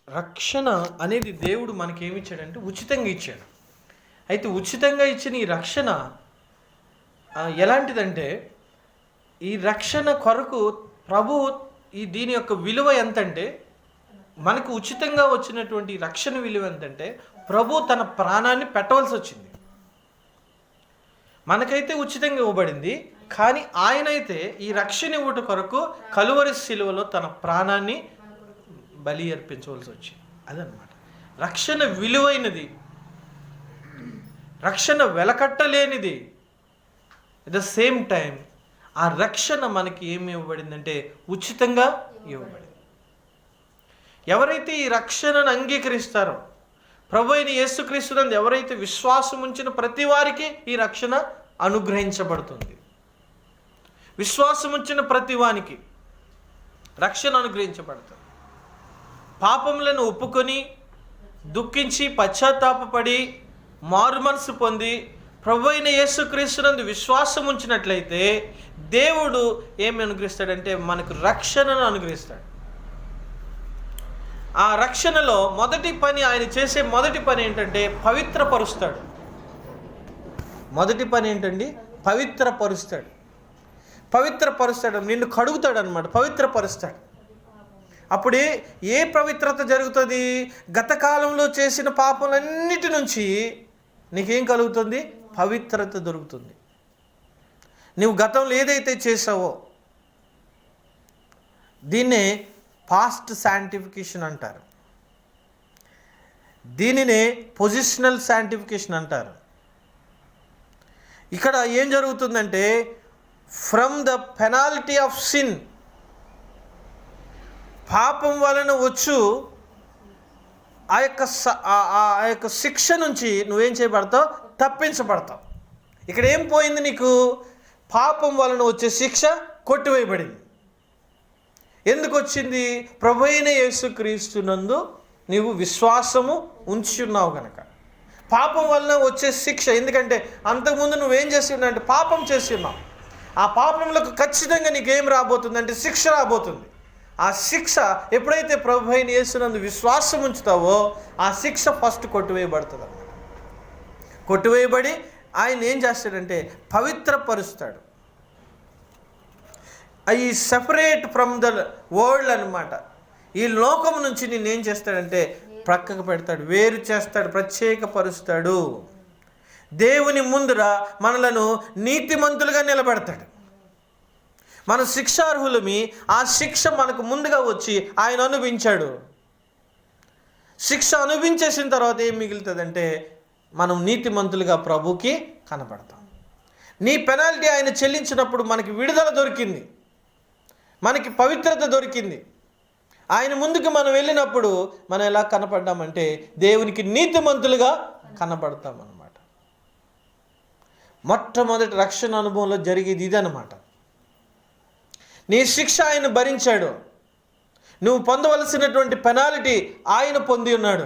రక్షణ అనేది దేవుడు మనకేమిచ్చాడంటే ఉచితంగా ఇచ్చాడు. అయితే ఉచితంగా ఇచ్చిన ఈ రక్షణ ఎలాంటిదంటే, ఈ రక్షణ కొరకు ప్రభు దీని యొక్క విలువ ఎంతంటే, మనకు ఉచితంగా వచ్చినటువంటి రక్షణ విలువ ఎంతంటే ప్రభు తన ప్రాణాన్ని పెట్టవలసి వచ్చింది. మనకైతే ఉచితంగా ఇవ్వబడింది, కానీ ఆయనైతే ఈ రక్షణ ఇవ్వట కొరకు కలువరి శిలువలో తన ప్రాణాన్ని బలి అర్పించవలసి వచ్చింది. అదనమాట రక్షణ విలువైనది, రక్షణ వెలకట్టలేనిది. ఎట్ ద సేమ్ టైం ఆ రక్షణ మనకి ఏమి ఇవ్వబడిందంటే ఉచితంగా ఇవ్వబడింది. ఎవరైతే ఈ రక్షణను అంగీకరిస్తారో, ప్రభు అయిన యేసుక్రీస్తునందు ఎవరైతే విశ్వాసం ఉంచిన ప్రతి వారికి ఈ రక్షణ అనుగ్రహించబడుతుంది. విశ్వాసం ఉంచిన ప్రతి వానికి రక్షణ అనుగ్రహించబడుతుంది. పాపములను ఒప్పుకొని దుఃఖించి పశ్చాత్తాపపడి మారు మనసు పొంది ప్రభు అయిన యేసుక్రీస్తునందు విశ్వాసం ఉంచినట్లయితే దేవుడు ఏమి అనుగ్రహిస్తాడంటే మనకు రక్షణను అనుగ్రహిస్తాడు. ఆ రక్షణలో మొదటి పని, ఆయన చేసే మొదటి పని ఏంటంటే పవిత్రపరుస్తాడు. మొదటి పని ఏంటండి? పవిత్రపరుస్తాడు. పవిత్రపరుస్తాడు, నిన్ను కడుగుతాడు అనమాట, పవిత్రపరుస్తాడు. అప్పుడే ఏ పవిత్రత జరుగుతుంది? గత కాలంలో చేసిన పాపలన్నిటి నుంచి నీకేం కలుగుతుంది? పవిత్రత దొరుకుతుంది. నువ్వు గతంలో ఏదైతే చేసావో దీన్నే పాస్ట్ శాంటిఫికేషన్ అంటారు, దీనినే పొజిషనల్ శాంటిఫికేషన్ అంటారు. ఇక్కడ ఏం జరుగుతుందంటే, from the penalty of sin, పాపం వలన వచ్చు ఆ యొక్క శిక్ష నుంచి నువ్వేం చేయబడతావు? తప్పించబడతావు. ఇక్కడ ఏం పోయింది నీకు? పాపం వలన వచ్చే శిక్ష కొట్టివేయబడింది. ఎందుకు వచ్చింది? ప్రభు అయిన యేసుక్రీస్తునందు నీవు విశ్వాసము ఉంచి ఉన్నావు కనుక. పాపం వలన వచ్చే శిక్ష, ఎందుకంటే అంతకుముందు నువ్వేం చేసి ఉన్నావు అంటే పాపం చేసి ఉన్నావు. ఆ పాపంలోకి ఖచ్చితంగా నీకేం రాబోతుందంటే శిక్ష రాబోతుంది. ఆ శిక్ష ఎప్పుడైతే ప్రభు అయిన యేసునందు విశ్వాసం ఉంచుతావో ఆ శిక్ష ఫస్ట్ కొట్టివేయబడుతుంది అన్నమాట. కొట్టివేయబడి ఆయన ఏం చేస్తాడంటే పవిత్రపరుస్తాడు. ఈ సెపరేట్ ఫ్రమ్ ద వరల్డ్ అనమాట. ఈ లోకం నుంచి నిన్నేం చేస్తాడంటే ప్రక్కకు పెడతాడు, వేరు చేస్తాడు, ప్రత్యేకపరుస్తాడు. దేవుని ముందర మనలను నీతిమంతులుగా నిలబెడతాడు. మన శిక్షార్హులమి, ఆ శిక్ష మనకు ముందుగా వచ్చి ఆయన అనుభవించాడు. శిక్ష అనుభవించేసిన తర్వాత ఏం మిగులుతుందంటే మనం నీతిమంతులుగా ప్రభుకి కనపడతాం. నీ పెనాల్టీ ఆయన చెల్లించినప్పుడు మనకి విడుదల దొరికింది, మనకి పవిత్రత దొరికింది. ఆయన ముందుకు మనం వెళ్ళినప్పుడు మనం ఎలా కనపడ్డామంటే దేవునికి నీతిమంతులుగా కనపడతాం అన్నమాట. మొట్టమొదటి రక్షణ అనుభవంలో జరిగేది ఇదన్నమాట. నీ శిక్ష ఆయన భరించాడు, నువ్వు పొందవలసినటువంటి పెనాల్టీ ఆయన పొంది ఉన్నాడు.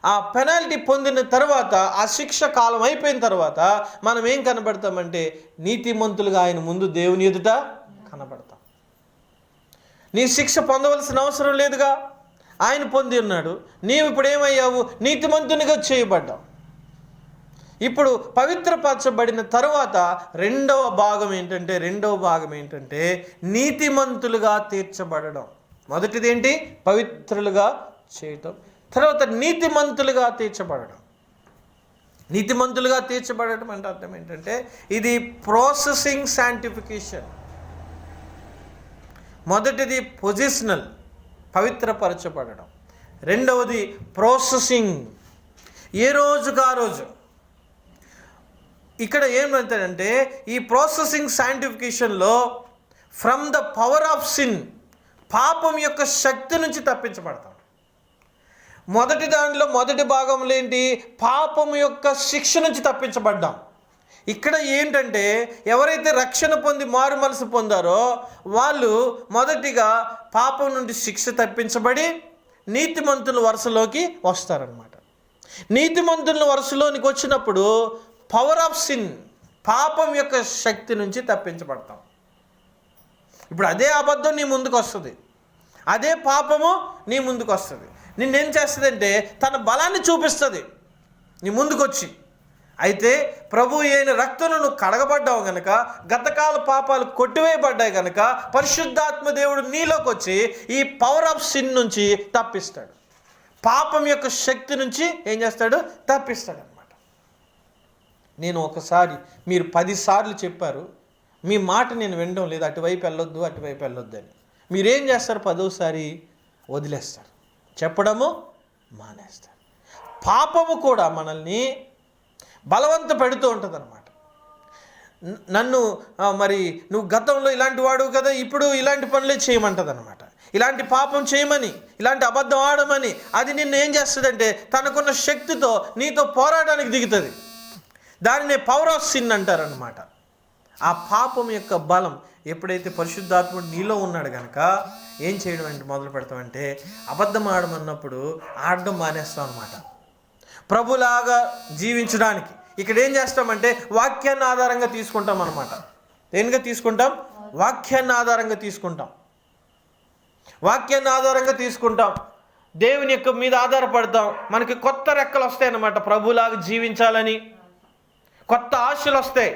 ఆ పెనాల్టీ పొందిన తర్వాత, ఆ శిక్ష కాలం అయిపోయిన తర్వాత మనం ఏం కనబడతామంటే నీతిమంతులుగా ఆయన ముందు దేవుని ఎదుట కనబడతాం. నీ శిక్ష పొందవలసిన అవసరం లేదుగా, ఆయన పొంది ఉన్నాడు. నీవు ఇప్పుడు ఏమయ్యావు? నీతిమంతునిగా చేయబడ్డావు. ఇప్పుడు పవిత్రపరచబడిన తరువాత రెండవ భాగం ఏంటంటే నీతిమంతులుగా తీర్చబడడం. మొదటిది ఏంటి? పవిత్రులుగా చేయటం. తర్వాత నీతిమంతులుగా తీర్చబడడం. నీతిమంతులుగా తీర్చబడటం అంటే అర్థం ఏంటంటే ఇది ప్రాసెసింగ్ శాంటిఫికేషన్. మొదటిది పొజిషనల్, పవిత్రపరచబడడం. రెండవది ప్రాసెసింగ్, ఏ రోజుకు ఆ రోజు. ఇక్కడ ఏమంటాడంటే ఈ ప్రాసెసింగ్ శాంటిఫికేషన్లో from the power of sin, పాపం యొక్క శక్తి నుంచి తప్పించబడతాం. మొదటి దానిలో మొదటి భాగంలో ఏంటి? పాపం యొక్క శిక్ష నుంచి తప్పించబడ్డాం. ఇక్కడ ఏంటంటే ఎవరైతే రక్షణ పొంది మారు మనసు పొందారో వాళ్ళు మొదటిగా పాపం నుండి శిక్ష తప్పించబడి నీతిమంతుల వరుసలోకి వస్తారనమాట. నీతిమంతుల వరుసలోనికి వచ్చినప్పుడు పవర్ ఆఫ్ సిన్, పాపం యొక్క శక్తి నుంచి తప్పించబడతాం. ఇప్పుడు అదే అబద్ధం నీ ముందుకు వస్తుంది. అదే పాపము నీ ముందుకు వస్తుంది. నిన్నేం చేస్తుందంటే తన బలాన్ని చూపిస్తుంది నీ ముందుకొచ్చి. అయితే ప్రభు అయిన రక్తంలో నువ్వు కడగబడ్డావు గనక, గతకాల పాపాలు కొట్టివేయబడ్డాయి గనక పరిశుద్ధాత్మ దేవుడు నీలోకి వచ్చి ఈ పవర్ ఆఫ్ సిన్ నుంచి తప్పిస్తాడు. పాపం యొక్క శక్తి నుంచి ఏం చేస్తాడు? తప్పిస్తాడు అనమాట. నేను ఒకసారి, మీరు 10 సార్లు చెప్పారు, మీ మాట నేను వినడం లేదు, అటువైపు వెళ్ళొద్దు అటువైపు వెళ్ళొద్దు అని. మీరేం చేస్తారు? 10వసారి వదిలేస్తారు, చెప్పడము మానేస్తారు. పాపము కూడా మనల్ని బలవంత పెడుతూ ఉంటుంది అనమాట. నన్ను మరి నువ్వు గతంలో ఇలాంటి వాడు కదా, ఇప్పుడు ఇలాంటి పనులే చేయమంటుంది అనమాట. ఇలాంటి పాపం చేయమని, ఇలాంటి అబద్ధం ఆడమని అది నిన్ను ఏం చేస్తుందంటే తనకున్న శక్తితో నీతో పోరాటానికి దిగుతుంది. దానినే పవర్ ఆఫ్ సిన్ అంటారనమాట. ఆ పాపం యొక్క బలం ఎప్పుడైతే పరిశుద్ధాత్ముడు నీలో ఉన్నాడు కనుక ఏం చేయడం అంటే మొదలు పెడతామంటే అబద్ధం ఆడమన్నప్పుడు ఆడడం మానేస్తాం అనమాట. ప్రభులాగా జీవించడానికి ఇక్కడ ఏం చేస్తామంటే వాక్యాన్ని ఆధారంగా తీసుకుంటాం అనమాట. దేనిగా తీసుకుంటాం? వాక్యాన్ని ఆధారంగా తీసుకుంటాం. వాక్యాన్ని ఆధారంగా తీసుకుంటాం, దేవుని యొక్క మీద ఆధారపడతాం. మనకి కొత్త రెక్కలు వస్తాయి అన్నమాట. ప్రభులాగా జీవించాలని కొత్త ఆశలు వస్తాయి.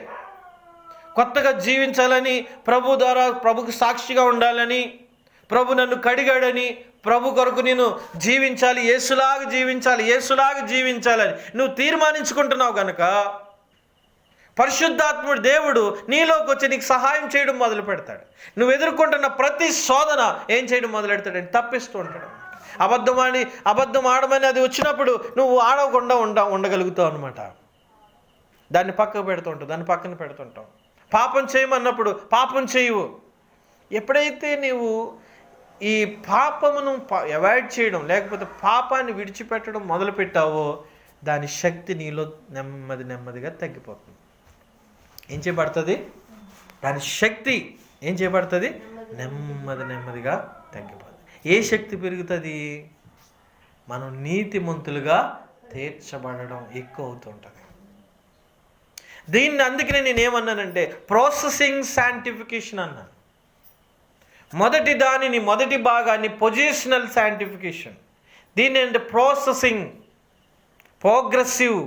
కొత్తగా జీవించాలని, ప్రభు ద్వారా ప్రభుకు సాక్షిగా ఉండాలని, ప్రభు నన్ను కడిగాడని, ప్రభు కొరకు నేను జీవించాలి, యేసులాగా జీవించాలి, యేసులాగా జీవించాలని నువ్వు తీర్మానించుకుంటున్నావు కనుక పరిశుద్ధాత్ముడు దేవుడు నీలోకి వచ్చి నీకు సహాయం చేయడం మొదలు పెడతాడు. నువ్వు ఎదుర్కొంటున్న ప్రతి శోధన ఏం చేయడం మొదలు పెడతాడంటే తప్పిస్తూ ఉంటాడు. అబద్ధం ఆడమని అది వచ్చినప్పుడు నువ్వు ఆడకుండా ఉండగలుగుతావు అనమాట. దాన్ని పక్కకు పెడుతుంటావు, దాన్ని పక్కన పెడుతుంటావు. పాపం చేయమన్నప్పుడు పాపం చేయవు. ఎప్పుడైతే నీవు ఈ పాపమును అవాయిడ్ చేయడం లేకపోతే పాపాన్ని విడిచిపెట్టడం మొదలుపెట్టావో దాని శక్తి నీలో నెమ్మదిగా తగ్గిపోతుంది. ఏం చేయబడుతుంది? దాని శక్తి ఏం చేయబడుతుంది? నెమ్మదిగా తగ్గిపోతుంది. ఏ శక్తి పెరుగుతుంది? మనం నీతిమంతులుగా తీర్చబడడం ఎక్కువ అవుతుంటుంది. దీన్ని అందుకనే నేనేమన్నానంటే ప్రాసెసింగ్ శాంటిఫికేషన్ అన్నాను. మొదటి భాగాన్ని పొజిషనల్ శాంటిఫికేషన్, దీన్ని అంటే processing, progressive,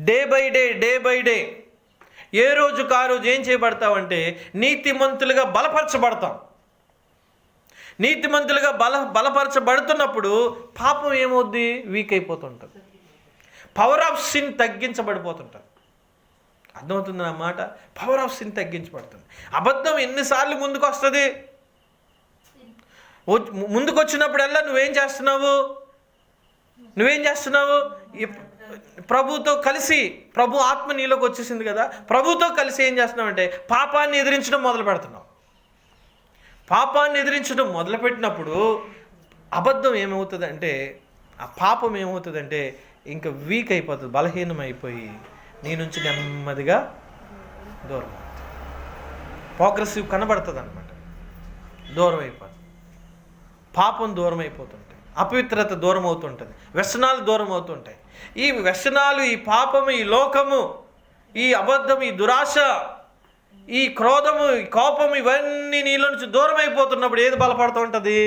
day by day ఏ రోజుకు ఆ రోజు ఏం చేయబడతామంటే నీతిమంతులుగా బలపరచబడతాం. నీతిమంతులుగా బలపరచబడుతున్నప్పుడు పాపం ఏమవుద్ది? వీక్ అయిపోతుంటుంది. పవర్ ఆఫ్ సిన్ తగ్గించబడిపోతుంటుంది. అర్థమవుతుంది నా మాట? పవర్ ఆఫ్ సిన్ తగ్గించబడుతుంది. అబద్ధం ఎన్నిసార్లు ముందుకు వస్తుంది? ముందుకు వచ్చినప్పుడల్లా నువ్వేం చేస్తున్నావు? ప్రభుతో కలిసి, ప్రభు ఆత్మ నీలోకి వచ్చేసింది కదా, ప్రభుతో కలిసి ఏం చేస్తున్నావు అంటే పాపాన్ని ఎదిరించడం మొదలు పెడుతున్నావు. పాపాన్ని ఎదిరించడం మొదలుపెట్టినప్పుడు అబద్ధం ఏమవుతుందంటే, ఆ పాపం ఏమవుతుందంటే ఇంకా వీక్ అయిపోతుంది, బలహీనం అయిపోయి నీ నుంచి నెమ్మదిగా దూరం అవుతుంది. ప్రోగ్రెసివ్ కనబడుతుంది అనమాట. దూరం అయిపోతుంది. పాపం దూరం అయిపోతుంటాయి, అపవిత్రత దూరం అవుతుంటుంది, వ్యసనాలు దూరం అవుతుంటాయి. ఈ వ్యసనాలు, ఈ పాపము, ఈ లోకము, ఈ అబద్ధం, ఈ దురాశ, ఈ క్రోధము, ఈ కోపము, ఇవన్నీ నీలో నుంచి దూరం అయిపోతున్నప్పుడు ఏది బలపడుతూ ఉంటుంది?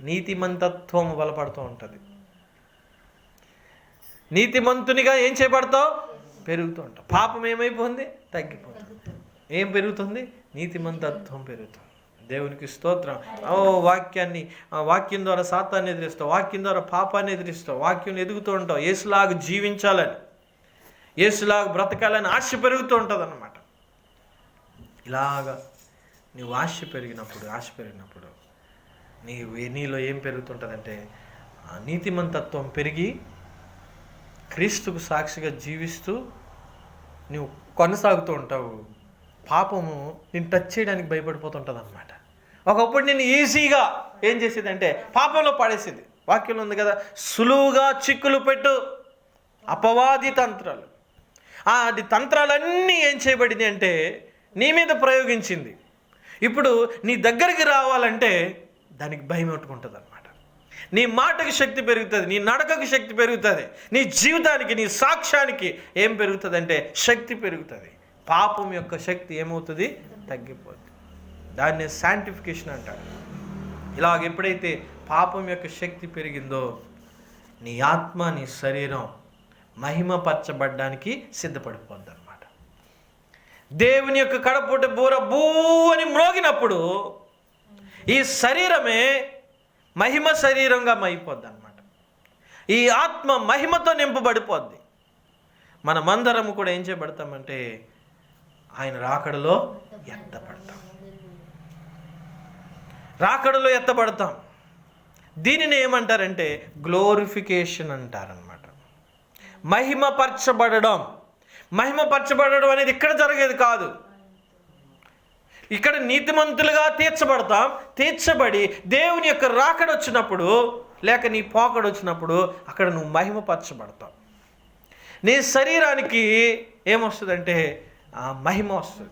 నీతిమంతత్వము బలపడుతూ ఉంటుంది. నీతిమంతునిగా ఏం చేయబడతావు? పెరుగుతూ ఉంటావు. పాపం ఏమైపోతుంది? తగ్గిపోతుంది. ఏం పెరుగుతుంది? నీతిమంతత్వం పెరుగుతుంది. దేవునికి స్తోత్రం. వాక్యం ద్వారా సాతాన్ని ఎదిరిస్తావు, వాక్యం ద్వారా పాపాన్ని ఎదిరిస్తావు, వాక్యం ఎదుగుతూ ఉంటావు. యేసులాగా జీవించాలని, యేసులాగా బ్రతకాలని ఆశ పెరుగుతూ ఉంటుంది అన్నమాట. ఇలాగా నీవు ఆశ పెరిగినప్పుడు నీలో ఏం పెరుగుతుంటుందంటే నీతిమంతత్వం పెరిగి క్రీస్తుకు సాక్షిగా జీవిస్తూ నువ్వు కొనసాగుతూ ఉంటావు. పాపము నేను టచ్ చేయడానికి భయపడిపోతుంటుంది అన్నమాట. ఒకప్పుడు నేను ఈజీగా ఏం చేసేదంటే పాపంలో పడేసేది. వాక్యంలో ఉంది కదా, సులువుగా చిక్కులు పెట్టు అపవాది తంత్రాలు. అది తంత్రాలన్నీ ఏం చేయబడింది అంటే నీ మీద ప్రయోగించింది. ఇప్పుడు నీ దగ్గరికి రావాలంటే దానికి భయం పెట్టుకుంటుంది అనమాట. నీ మాటకి శక్తి పెరుగుతుంది, నీ నడకకి శక్తి పెరుగుతుంది, నీ జీవితానికి, నీ సాక్ష్యానికి ఏం పెరుగుతుంది అంటే శక్తి పెరుగుతుంది. పాపం యొక్క శక్తి ఏమవుతుంది? తగ్గిపోతుంది. దాన్ని శాంటిఫికేషన్ అంటారు. ఇలాగ ఎప్పుడైతే పాపం యొక్క శక్తి పెరిగిందో నీ ఆత్మ నీ శరీరం మహిమపరచబడ్డానికి సిద్ధపడిపోద్ది అనమాట. దేవుని యొక్క కడపూట బూర బూ అని మ్రోగినప్పుడు ఈ శరీరమే మహిమ శరీరంగా అయిపోద్ది అనమాట. ఈ ఆత్మ మహిమతో నింపబడిపోద్ది. మనమందరము కూడా ఏం చేయబడతామంటే ఆయన రాకడలో ఎత్తబడతాం. రాకడలో ఎత్తబడతాం. దీనిని ఏమంటారంటే గ్లోరిఫికేషన్ అంటారనమాట. మహిమపరచబడడం. మహిమపరచబడడం అనేది ఇక్కడ జరిగేది కాదు. ఇక్కడ నీతిమంతులుగా తీర్చబడతాం. తీర్చబడి దేవుని యొక్క రాకడ వచ్చినప్పుడు లేక నీ పోకడ వచ్చినప్పుడు అక్కడ నువ్వు మహిమపరచబడతావు. నీ శరీరానికి ఏమొస్తుందంటే మహిమ వస్తుంది.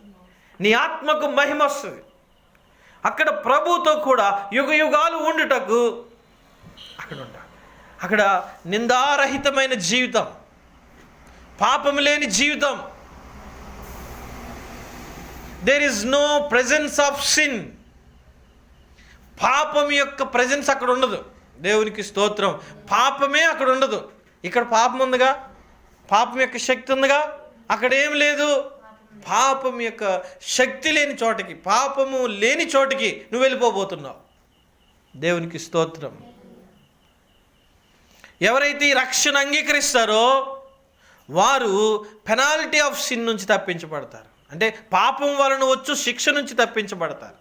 నీ ఆత్మకు మహిమ వస్తుంది. అక్కడ ప్రభువుతో కూడా యుగ యుగాలు ఉండుటకు అక్కడ ఉంటా. అక్కడ నిందారహితమైన జీవితం, పాపం లేని జీవితం. There is no presence of sin. పాపం యొక్క ప్రెజెన్స్ అక్కడ ఉండదు. దేవునికి స్తోత్రం. పాపమే అక్కడ ఉండదు. ఇక్కడ పాపం ఉందిగా, పాపం యొక్క శక్తి ఉందిగా, అక్కడ ఏం లేదు. పాపం యొక్క శక్తి లేని చోటకి, పాపము లేని చోటికి నువ్వు వెళ్ళిపోబోతున్నావు. దేవునికి స్తోత్రం. ఎవరైతే ఈ రక్షణ అంగీకరిస్తారో వారు పెనాల్టీ ఆఫ్ సిన్ నుంచి తప్పించబడతారు. అంటే పాపం వలన వచ్చు శిక్ష నుంచి తప్పించబడతారు.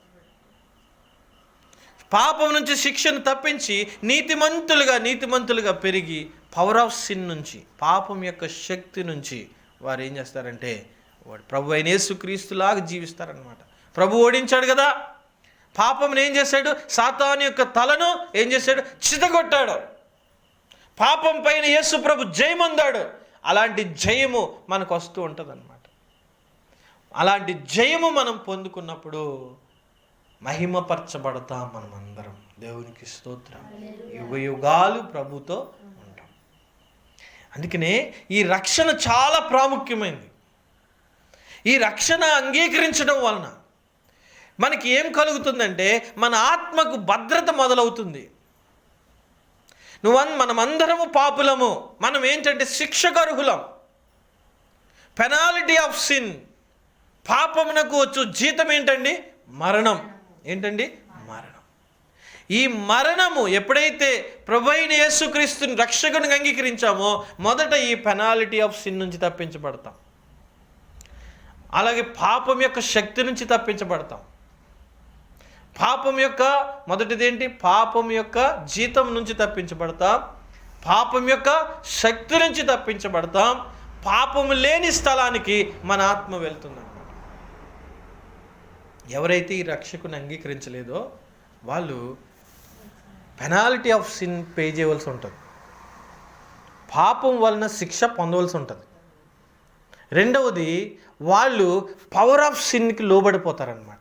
పాపం నుంచి శిక్షను తప్పించి నీతిమంతులుగా పెరిగి పవర్ ఆఫ్ సిన్ నుంచి, పాపం యొక్క శక్తి నుంచి వారు ఏం చేస్తారంటే వాడు ప్రభు అయిన యేసుక్రీస్తులాగా జీవిస్తారనమాట. ప్రభు ఓడించాడు కదా, పాపం ఏం చేశాడు? సాతాను యొక్క తలను ఏం చేశాడు? చితగొట్టాడు. పాపం పైన యేసు ప్రభు జయమొందాడు. అలాంటి జయము మనకు వస్తూ ఉంటుంది అనమాట. అలాంటి జయము మనం పొందుకున్నప్పుడు మహిమపరచబడతాం మనమందరం. దేవునికి స్తోత్రం. యుగ యుగాలు ప్రభుతో ఉంటాం. అందుకనే ఈ రక్షణ చాలా ప్రాముఖ్యమైనది. ఈ రక్షణ అంగీకరించడం వలన మనకి ఏం కలుగుతుందంటే మన ఆత్మకు భద్రత మొదలవుతుంది. మనమందరము పాపులము. మనం ఏంటంటే శిక్షకు అర్హులం. Penalty of sin. పాపమునకు వచ్చు జీతం ఏంటండి? మరణం. ఏంటండి? మరణం. ఈ మరణము ఎప్పుడైతే ప్రభు అయిన యేసుక్రీస్తుని రక్షకుని అంగీకరించామో మొదట ఈ పెనాల్టీ ఆఫ్ సిన్ నుంచి తప్పించబడతాం. అలాగే పాపం యొక్క శక్తి నుంచి తప్పించబడతాం. పాపం యొక్క మొదటిదేంటి? పాపం యొక్క జీతం నుంచి తప్పించబడతాం. పాపం యొక్క శక్తి నుంచి తప్పించబడతాం. పాపము లేని స్థలానికి మన ఆత్మ వెళ్తుందన్నమాట. ఎవరైతే ఈ రక్షకుని అంగీకరించలేదో వాళ్ళు పెనాల్టీ ఆఫ్ సిన్ పే చేయవలసి ఉంటుంది. పాపం వలన శిక్ష పొందవలసి ఉంటుంది. రెండవది, వాళ్ళు పవర్ ఆఫ్ సిన్కి లోబడిపోతారనమాట.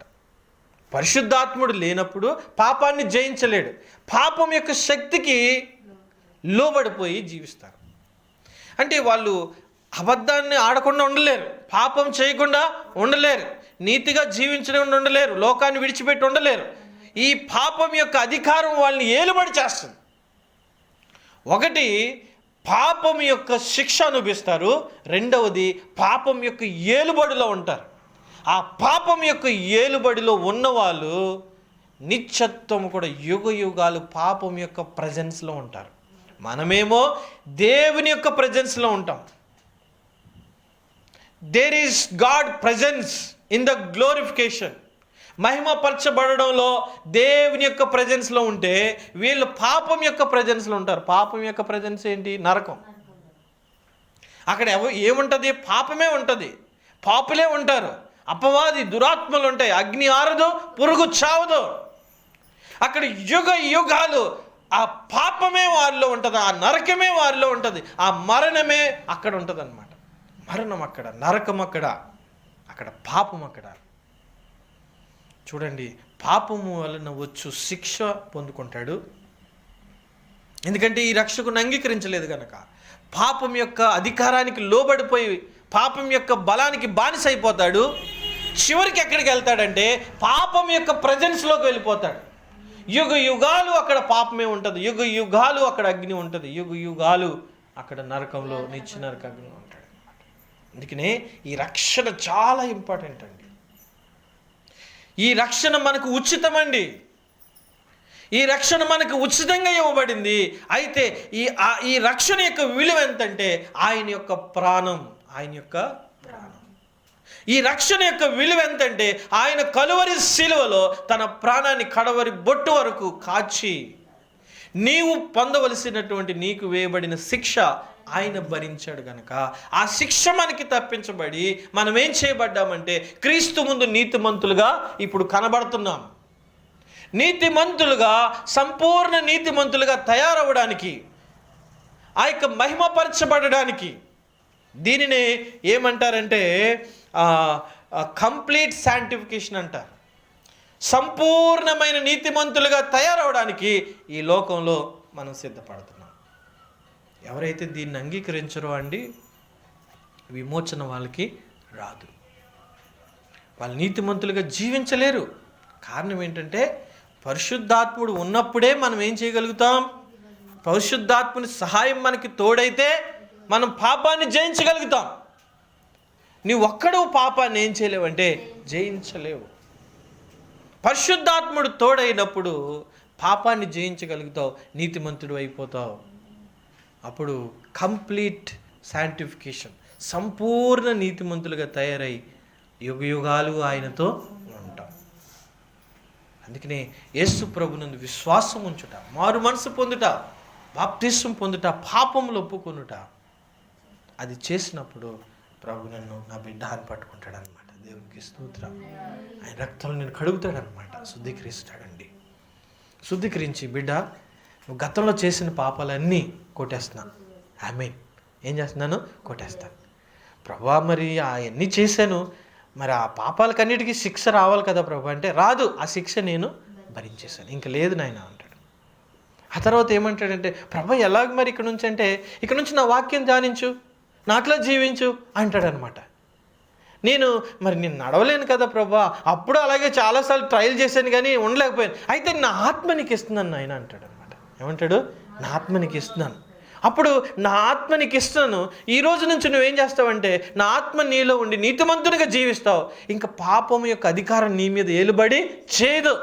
పరిశుద్ధాత్ముడు లేనప్పుడు పాపాన్ని జయించలేడు. పాపం యొక్క శక్తికి లోబడిపోయి జీవిస్తారు. అంటే వాళ్ళు అబద్ధాన్ని ఆడకుండా ఉండలేరు, పాపం చేయకుండా ఉండలేరు, నీతిగా జీవించకుండా ఉండలేరు, లోకాన్ని విడిచిపెట్టి ఉండలేరు. ఈ పాపం యొక్క అధికారం వాళ్ళని ఏలుబడి చేస్తుంది. ఒకటి, పాపం యొక్క శిక్ష అనుభవిస్తారు. రెండవది, పాపం యొక్క ఏలుబడిలో ఉంటారు. ఆ పాపం యొక్క ఏలుబడిలో ఉన్నవాళ్ళు నిత్యత్వం కూడా యుగ యుగాలు పాపం యొక్క ప్రజెన్స్లో ఉంటారు. మనమేమో దేవుని యొక్క ప్రజెన్స్లో ఉంటాం. There is God presence in the glorification. మహిమపరచబడడంలో దేవుని యొక్క ప్రజెన్స్లో ఉంటే వీళ్ళు పాపం యొక్క ప్రజెన్స్లో ఉంటారు. పాపం యొక్క ప్రజెన్స్ ఏంటి? నరకం. అక్కడ ఏముంటుంది? పాపమే ఉంటుంది, పాపులే ఉంటారు, అపవాది దురాత్మలు ఉంటాయి, అగ్ని ఆరదు, పురుగు చావదు. అక్కడ యుగ యుగాలు ఆ పాపమే వారిలో ఉంటుంది, ఆ నరకమే వారిలో ఉంటుంది, ఆ మరణమే అక్కడ ఉంటుంది అన్నమాట. మరణం అక్కడ, నరకం అక్కడ, అక్కడ పాపం అక్కడ. చూడండి, పాపము వలన వచ్చు శిక్ష పొందుకుంటాడు. ఎందుకంటే ఈ రక్షకుని అంగీకరించలేదు కనుక. పాపం యొక్క అధికారానికి లోబడిపోయి పాపం యొక్క బలానికి బానిస అయిపోతాడు. చివరికి ఎక్కడికి వెళ్తాడంటే పాపం యొక్క ప్రజెన్స్లోకి వెళ్ళిపోతాడు. యుగ యుగాలు అక్కడ పాపమే ఉంటుంది, యుగ యుగాలు అక్కడ అగ్ని ఉంటుంది, యుగ యుగాలు అక్కడ నరకంలో నిత్య నరక అగ్ని ఉంటాడు. అందుకనే ఈ రక్షణ చాలా ఇంపార్టెంట్ అండి. ఈ రక్షణ మనకు ఉచితమండి. ఈ రక్షణ మనకు ఉచితంగా ఇవ్వబడింది. అయితే ఈ రక్షణ యొక్క విలువ ఎంతంటే ఆయన యొక్క ప్రాణం. ఈ రక్షణ యొక్క విలువ ఎంతంటే ఆయన కలువరి శిలువలో తన ప్రాణాన్ని కడవరి బొట్టు వరకు కాచి నీవు పొందవలసినటువంటి నీకు వేయబడిన శిక్ష ఆయన భరించాడు గనక ఆ శిక్ష మనకి తప్పించబడి మనం ఏం చేయబడ్డామంటే క్రీస్తు ముందు నీతిమంతులుగా ఇప్పుడు కనబడుతున్నాం. నీతిమంతులుగా, సంపూర్ణ నీతిమంతులుగా తయారవడానికి, ఆ యొక్క మహిమపరచబడడానికి దీనినే ఏమంటారంటే కంప్లీట్ శాంటిఫికేషన్ అంటారు. సంపూర్ణమైన నీతిమంతులుగా తయారవడానికి ఈ లోకంలో మనం సిద్ధపడుతున్నాం. ఎవరైతే దీన్ని అంగీకరించరో అండి, విమోచన వాళ్ళకి రాదు. వాళ్ళు నీతిమంతులుగా జీవించలేరు. కారణం ఏంటంటే పరిశుద్ధాత్ముడు ఉన్నప్పుడే మనం ఏం చేయగలుగుతాం? పరిశుద్ధాత్ముని సహాయం మనకి తోడైతే మనం పాపాన్ని జయించగలుగుతాం. నీవు ఒక్కడు పాపాన్ని ఏం చేయలేవంటే జయించలేవు. పరిశుద్ధాత్ముడు తోడైనప్పుడు పాపాన్ని జయించగలుగుతావు, నీతిమంతుడు అయిపోతావు. అప్పుడు కంప్లీట్ శాంటిఫికేషన్, సంపూర్ణ నీతిమంతులుగా తయారై యుగ యుగాలు ఆయనతో ఉంటాం. అందుకనే యేసు ప్రభునందు విశ్వాసం ఉంచుట, మారు మనసు పొందుట, బాప్తిస్మం పొందుట, పాపములు ఒప్పుకొనుట, అది చేసినప్పుడు ప్రభు నన్ను నా బిడ్డ అని పట్టుకుంటాడు అనమాట. దేవునికి స్తోత్రం. ఆయన రక్తంలో నేను కడుగుతాడనమాట, శుద్ధీకరిస్తాడండి. శుద్ధీకరించి బిడ్డ నువ్వు గతంలో చేసిన పాపాలన్నీ కొట్టేస్తున్నాను. ఆమేన్. ఏం చేస్తున్నాను? కొట్టేస్తాను. ప్రభా మరి అవన్నీ చేశాను, మరి ఆ పాపాలకన్నిటికీ శిక్ష రావాలి కదా ప్రభు అంటే రాదు. ఆ శిక్ష నేను భరించేశాను, ఇంకా లేదు నాయన అంటాడు. ఆ తర్వాత ఏమంటాడంటే ప్రభా ఎలాగ మరి ఇక్కడ నుంచి అంటే ఇక్కడ నుంచి నా వాక్యం ధ్యానించు, నాకులా జీవించు అంటాడనమాట. నేను నడవలేను కదా ప్రభా, అప్పుడు అలాగే చాలాసార్లు ట్రయల్ చేశాను కానీ ఉండలేకపోయాను. అయితే నా ఆత్మ నీకు ఇస్తున్నాను నాయన అంటాడు అనమాట. ఏమంటాడు? నా ఆత్మ నీకు ఇస్తున్నాను. అప్పుడు నా ఆత్మ నీకు ఇస్తున్నాను, ఈ రోజు నుంచి నువ్వేం చేస్తావంటే నా ఆత్మ నీలో ఉండి నీతిమంతునిగా జీవిస్తావు. ఇంకా పాపం యొక్క అధికారం నీ మీద ఏలుబడి చేయదు.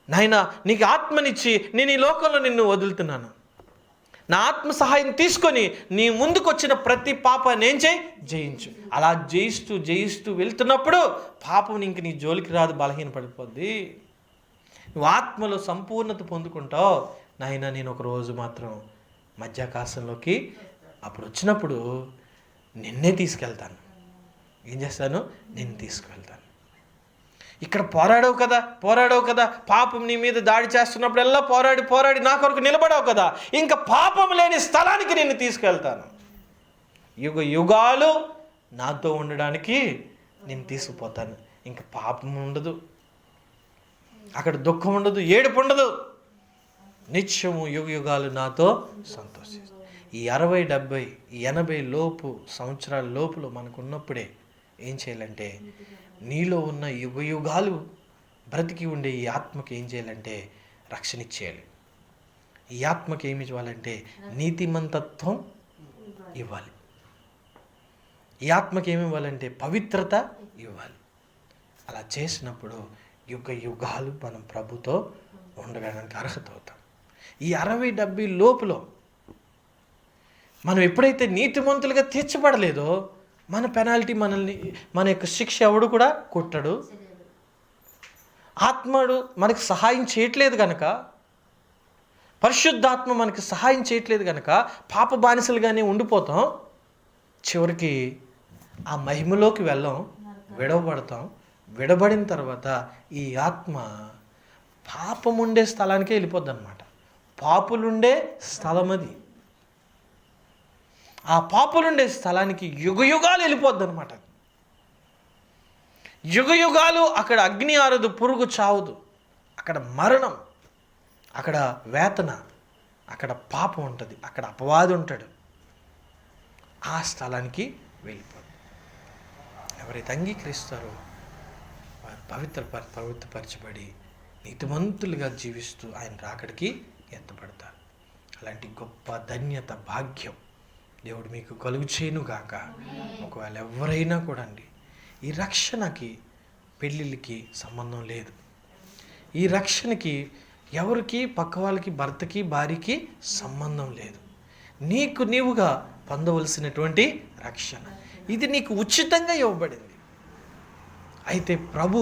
నాయన నీకు ఆత్మనిచ్చి నేను ఈ లోకంలో నిన్ను వదులుతున్నాను. నా ఆత్మ సహాయం తీసుకొని నీ ముందుకు వచ్చిన ప్రతి పాపాన్ని ఏం చేయి? జయించు. అలా జయిస్తూ జయిస్తూ వెళ్తున్నప్పుడు పాపం ఇంక నీ జోలికి రాదు, బలహీన పడిపోద్ది. నువ్వు ఆత్మలో సంపూర్ణత పొందుకుంటావు. నాయన నేను ఒకరోజు మాత్రం మధ్యాకాశంలోకి అప్పుడు వచ్చినప్పుడు నిన్నే తీసుకెళ్తాను. ఏం చేస్తాను? నిన్ను తీసుకువెళ్తాను. ఇక్కడ పోరాడవు కదా, పాపం నీ మీద దాడి చేస్తున్నప్పుడల్లా పోరాడి నా కొరకు నిలబడవు కదా, ఇంకా పాపం లేని స్థలానికి నిన్ను తీసుకెళ్తాను. యుగ యుగాలు నాతో ఉండడానికి నేను తీసుకుపోతాను. ఇంకా పాపం ఉండదు, అక్కడ దుఃఖం ఉండదు, ఏడుపు ఉండదు. నిత్యము యుగ యుగాలు నాతో సంతోషిస్తాను. ఈ 60, 70, 80 లోపు సంవత్సరాల లోపులో మనకు ఉన్నప్పుడే ఏం చేయాలంటే నీలో ఉన్న యుగ యుగాలు బ్రతికి ఉండే ఈ ఆత్మకి ఏం చేయాలంటే రక్షణ ఇచ్చేయాలి. ఈ ఆత్మకి ఏమి ఇవ్వాలంటే నీతిమంతత్వం ఇవ్వాలి. ఈ ఆత్మకి ఏమి ఇవ్వాలంటే పవిత్రత ఇవ్వాలి. అలా చేసినప్పుడు యుగ యుగాలు మనం ప్రభుతో ఉండడానికి అర్హత అవుతాం. ఈ 60, 70 లోపులో మనం ఎప్పుడైతే నీతిమంతులుగా తీర్చబడలేదో మన పెనాల్టీ, మన యొక్క శిక్ష ఎవడు కూడా కొట్టడు. ఆత్మడు మనకు సహాయం చేయట్లేదు కనుక, పరిశుద్ధాత్మ మనకు సహాయం చేయట్లేదు కనుక పాప బానిసలుగానే ఉండిపోతాం. చివరికి ఆ మహిమలోకి వెళ్ళాం, విడవబడతాం. విడబడిన తర్వాత ఈ ఆత్మ పాపముండే స్థలానికే వెళ్ళిపోద్ది అనమాట. పాపులుండే స్థలం అది. ఆ పాపులుండే స్థలానికి యుగ యుగాలు వెళ్ళిపోద్ది అనమాట. యుగ యుగాలు అక్కడ అగ్ని ఆరదు, పురుగు చావదు, అక్కడ మరణం, అక్కడ వేతన, అక్కడ పాపం ఉంటుంది, అక్కడ అపవాది ఉంటాడు. ఆ స్థలానికి వెళ్ళిపోదు. ఎవరైతే అంగీకరిస్తారో వారు పవిత్రపరచబడి నీతిమంతులుగా జీవిస్తూ ఆయన రాకడికి ఎత్తపడతారు. అలాంటి గొప్ప ధన్యత, భాగ్యం దేవుడు మీకు కలుగు చేయనుగాక. ఒకవేళ ఎవరైనా కూడా అండి, ఈ రక్షణకి పెళ్ళిళ్ళకి సంబంధం లేదు. ఈ రక్షణకి ఎవరికి, పక్క వాళ్ళకి, భర్తకి, భార్యకి సంబంధం లేదు. నీకు నీవుగా పొందవలసినటువంటి రక్షణ ఇది నీకు ఉచితంగా ఇవ్వబడింది. అయితే ప్రభు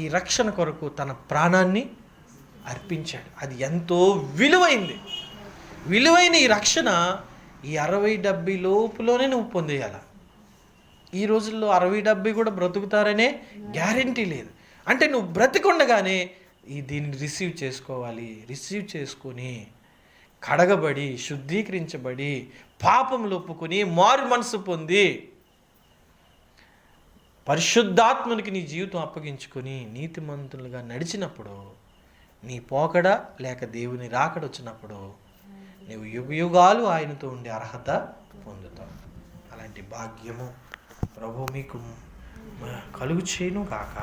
ఈ రక్షణ కొరకు తన ప్రాణాన్ని అర్పించాడు. అది ఎంతో విలువైంది. విలువైన ఈ రక్షణ ఈ 60-70 లోపులోనే నువ్వు పొందేయాల. ఈ రోజుల్లో 60-70 కూడా బ్రతుకుతారనే గ్యారెంటీ లేదు. అంటే నువ్వు బ్రతికుండగానే దీన్ని రిసీవ్ చేసుకోవాలి. రిసీవ్ చేసుకొని కడగబడి, శుద్ధీకరించబడి, పాపములు ఒప్పుకొని, మారు మనసు పొంది, పరిశుద్ధాత్మనికి నీ జీవితం అప్పగించుకొని నీతిమంతులుగా నడిచినప్పుడు, నీ పోకడ లేక దేవుని రాకడ వచ్చినప్పుడు నీవు యుగయుగాలు ఆయనతో ఉండే అర్హత పొందుతావు. అలాంటి భాగ్యము ప్రభు మీకు కలుగు చేయను కాక.